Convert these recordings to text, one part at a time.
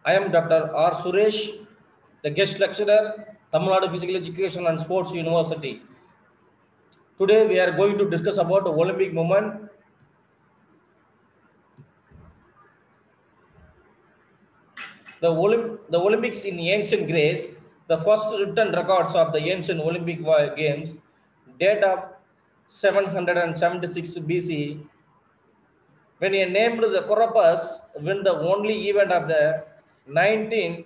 I am Dr. R. Suresh, the guest lecturer, Tamil Nadu Physical Education and Sports University. Today we are going to discuss about the Olympic movement. The Olympics in ancient Greece, the first written records of the ancient Olympic Games date of 776 BC, when he named the Corpus win the only event of the 19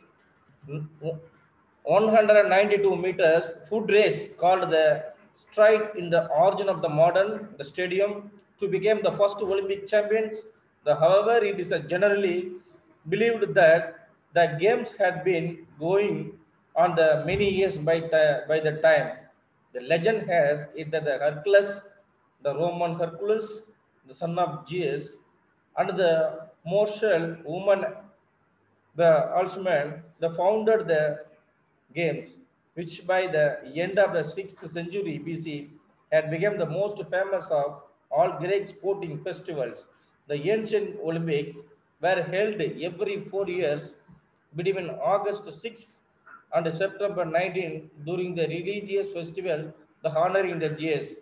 192 meters foot race called the stride in the origin of the modern the stadium to become the first Olympic champions. However, it is generally believed that the games had been going on the many years by the time. The legend has it that the Hercules, the Roman Hercules, the son of Zeus, and the martial woman, the Alcman, the founded the games, which by the end of the 6th century BC had become the most famous of all Greek sporting festivals. The ancient Olympics were held every 4 years between August 6th and September 19 during the religious festival, the honoring the Zeus.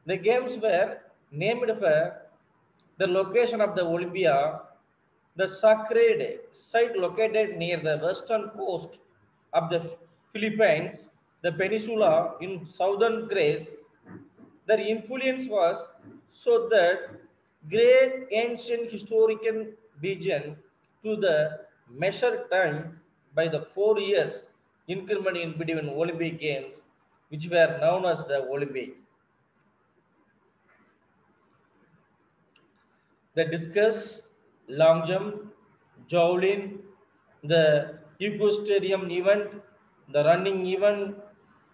The games were named for the location of the Olympia, the sacred site located near the western coast of the Philippines, the peninsula in southern Greece. Their influence was so that great ancient historical region to the measure time by the 4 years increment in between Olympic Games, which were known as the Olympic. The discus, long jump, javelin, the equestrian event, the running event,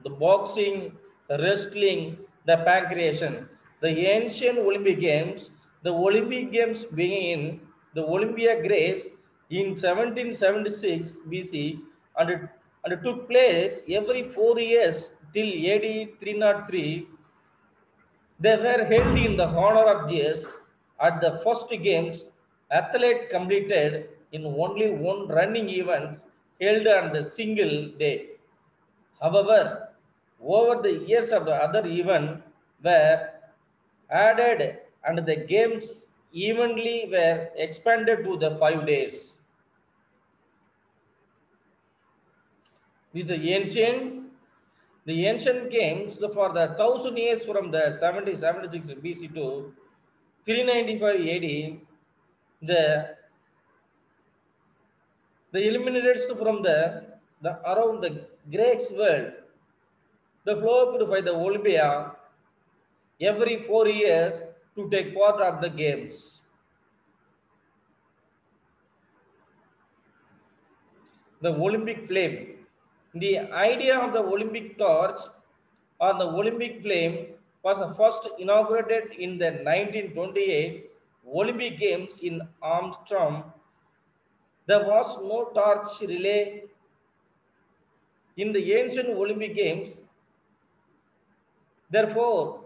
the boxing, the wrestling, the pancreation. The ancient Olympic Games, the Olympic Games began the Olympia Greece in 1776 BC and it took place every 4 years till AD 303. They were held in the honor of Zeus. At the first games. Athlete completed in only one running event held on the single day. However, over the years of the other event were added and the games evenly were expanded to the 5 days. This is the ancient games for the 1,000 years from the 76 BC to 395 AD, the eliminated from the around the Greeks world, the flow by the Olympia every 4 years to take part of the games. The Olympic flame. The idea of the Olympic torch or the Olympic flame was first inaugurated in the 1928 Olympic Games in Amsterdam. There was no torch relay in the ancient Olympic Games. Therefore,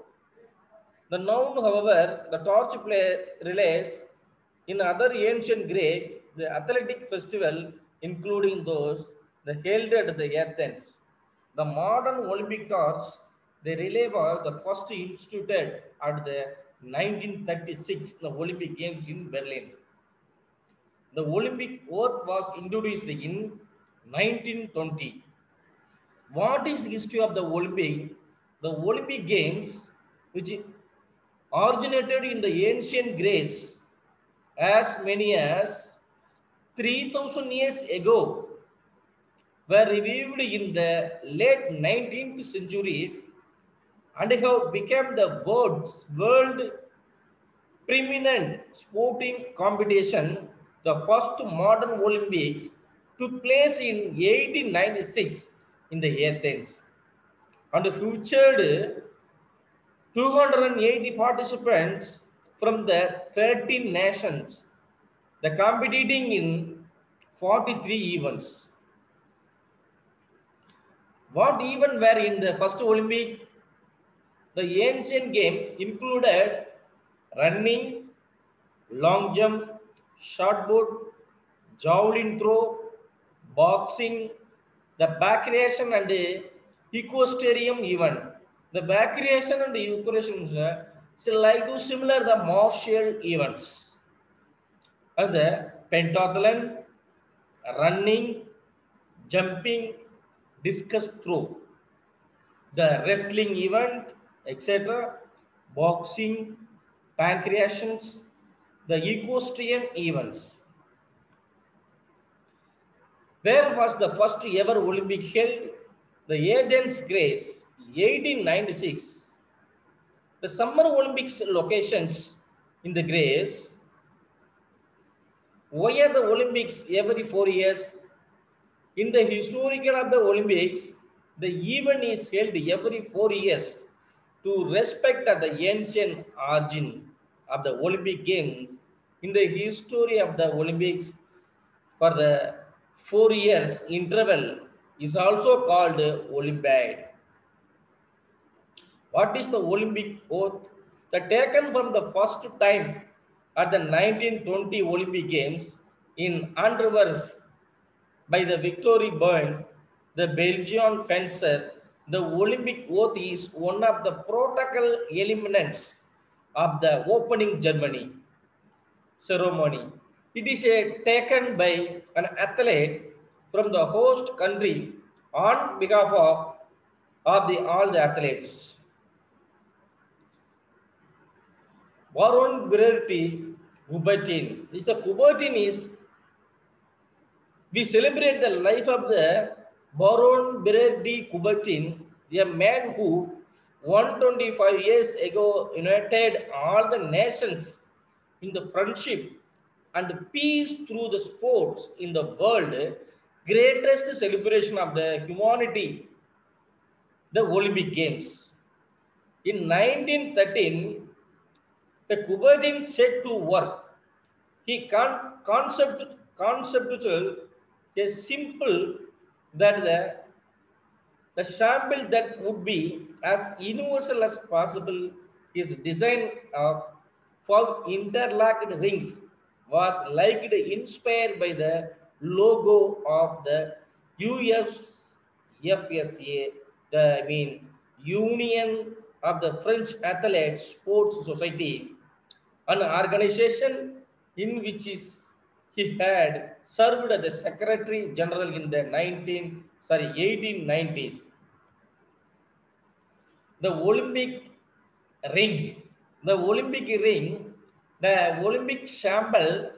the noun, however, the torch relays in other ancient Greek, the athletic festival, including those the held at the Athens. The modern Olympic torch, the relay was the first instituted at the 1936 the Olympic Games in Berlin. The Olympic oath was introduced in 1920. What is the history of the Olympic? The Olympic Games, which originated in the ancient Greece as many as 3,000 years ago, were revived in the late 19th century and have become the world preeminent sporting competition. The first modern Olympics took place in 1896 in the Athens and featured 280 participants from the 13 nations, the competing in 43 events. What even were in the first Olympic? The ancient game included running, long jump, shot put, javelin throw, boxing, the backwardation and the equestrian event. The backwardation and the equestrian is like to similar the martial events. And the pentathlon, running, jumping, discus throw, the wrestling event, etc., boxing, pancreations, the equestrian events. Where was the first ever Olympic held? The Athens, Greece, 1896. The Summer Olympics locations in the Greece. Why are the Olympics every 4 years? In the historical of the Olympics, the event is held every 4 years to respect the ancient origin of the Olympic Games. In the history of the Olympics, for the 4 years interval is also called Olympiad. What is the Olympic oath? The taken from the first time at the 1920 Olympic Games in Antwerp by the Victory Byrne, the Belgian fencer. The Olympic oath is one of the protocol elements of the opening Germany ceremony. It is taken by an athlete from the host country on behalf of all the athletes. Baron Berti Coubertin. The Coubertin is, we celebrate the life of the Baron Berti Coubertin, a man who 125 years ago united all the nations in the friendship and peace through the sports in the world, greatest celebration of the humanity, the Olympic Games. In 1913, the Coubertin set to work. He conceptual a simple that the sample that would be as universal as possible is design of for interlocked rings was likely inspired by the logo of the UFSA, Union of the French Athletes Sports Society, an organization in which he had served as the Secretary General in the 1890s. The Olympic ring, the Olympic ring, the Olympic shamble,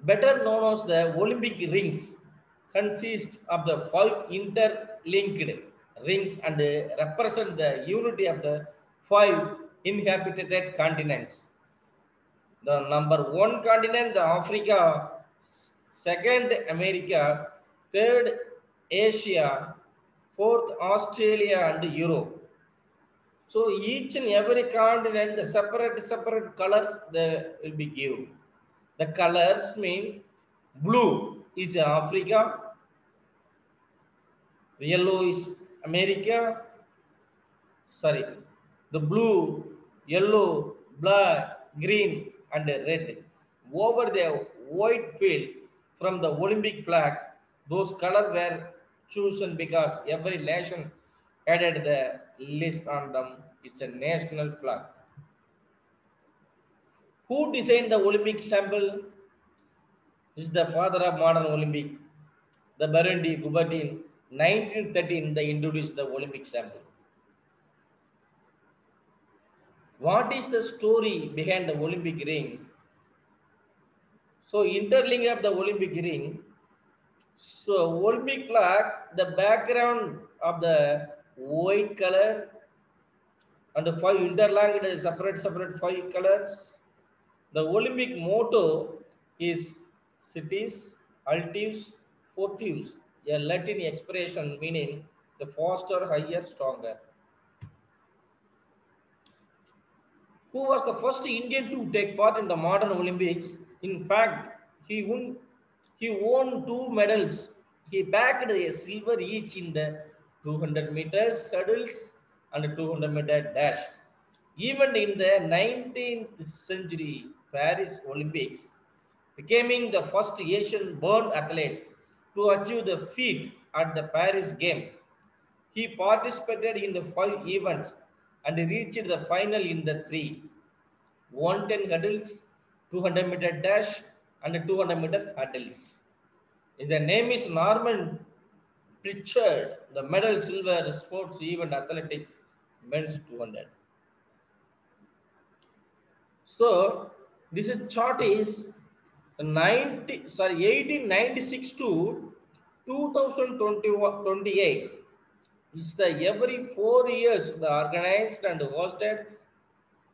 better known as the Olympic rings, consists of the 5 interlinked rings and represent the unity of the 5 inhabited continents. The number 1 continent, the Africa; second, America; third, Asia; fourth, Australia and Europe. So each and every continent, the separate colors they will be given. The colors mean blue is Africa, yellow is America, sorry, the blue, yellow, black, green and red. Over the white field from the Olympic flag, those colors were chosen because every nation added the list on them. It's a national flag. Who designed the Olympic symbol? This is the father of modern Olympic, the Baron de Coubertin. 1913, they introduced the Olympic symbol. What is the story behind the Olympic ring? So interlink of the Olympic ring. So Olympic flag, the background of the white color and the 5 interlinked separate 5 colors. The Olympic motto is cities, altius, fortius, a Latin expression meaning the faster, higher, stronger. Who was the first Indian to take part in the modern Olympics? In fact, he won 2 medals. He bagged a silver each in the 200 meters hurdles and 200-meter dash. Even in the 19th century Paris Olympics, becoming the first Asian born athlete to achieve the feat at the Paris game. He participated in the 5 events and reached the final in the three: 110 hurdles, 200-meter dash, and 200-meter hurdles. The name is Norman Pritchard, the medal silver sports event athletics men's 200. So this is chart is 1896 to 2028. It's the every 4 years the organized and hosted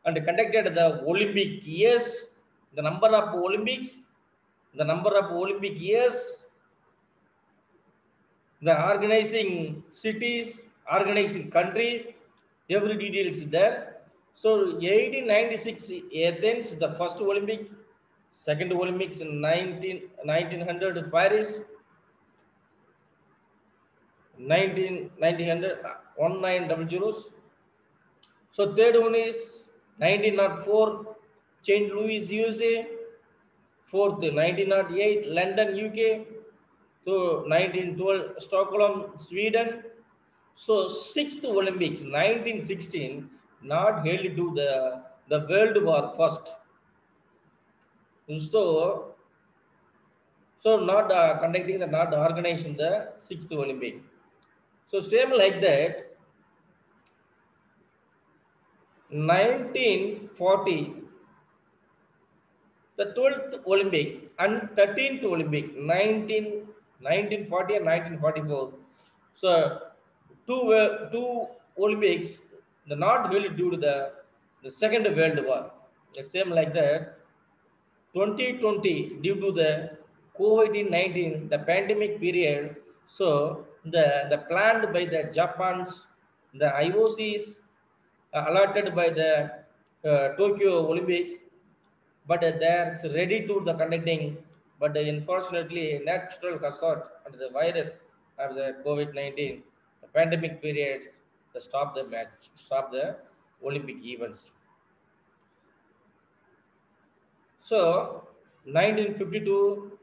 and conducted the Olympic years, the number of Olympics, the number of Olympic years, the organizing cities, organizing country, every detail is there. So 1896 Athens, the first Olympic, second Olympics in 1900 Paris, 1900 1900. So third one is 1904 St. Louis, USA. Fourth 1908 London, UK. So 1912 Stockholm, Sweden. So sixth Olympics 1916 not held to the World War first. So not conducting the not organizing the sixth Olympic. So same like that. 1940 the 12th Olympic and 13th Olympic 1940 and 1944. So two Olympics the not held due to the Second World War. The same like that. 2020 due to the COVID-19, the pandemic period. So the planned by the Japan's, the IOCs allotted by the Tokyo Olympics, but they're ready to the conducting, but unfortunately natural hazard and the virus of the COVID-19, the pandemic period, they stop the match, stop the Olympic events. So 1952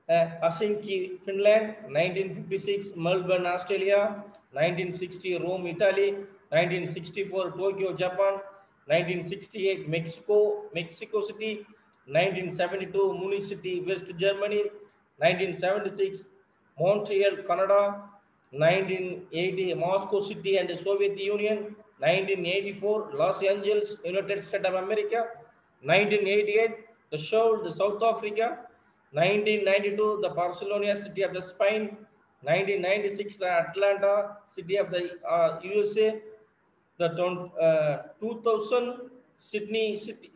Helsinki, Finland; 1956 Melbourne, Australia; 1960 Rome, Italy; 1964 Tokyo, Japan; 1968 Mexico City; 1972 Munich City, West Germany; 1976 Montreal, Canada; 1980 Moscow City and the Soviet Union; 1984 Los Angeles, United States of America; 1988 the Seoul, the South Africa; 1992 the Barcelona, city of the Spain; 1996 the Atlanta, city of the USA; the 2000 Sydney city,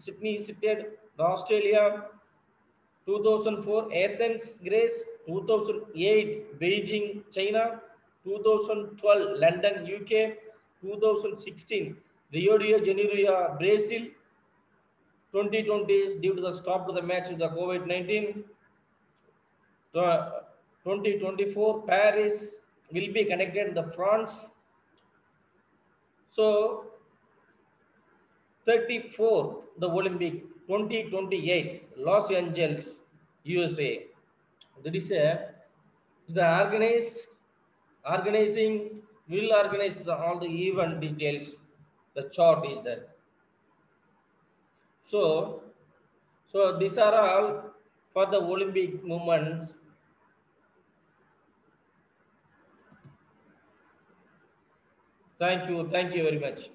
Australia; 2004 Athens, Greece; 2008 Beijing, China; 2012 London, UK; 2016 Rio de Janeiro, Brazil; 2020 is due to the stop to the match with the COVID-19. 2024 Paris will be connected in the France. So 34th the Olympic 2028 Los Angeles, USA. That is the organizing will organize all the event details. The chart is there. So these are all for the Olympic movements. Thank you very much.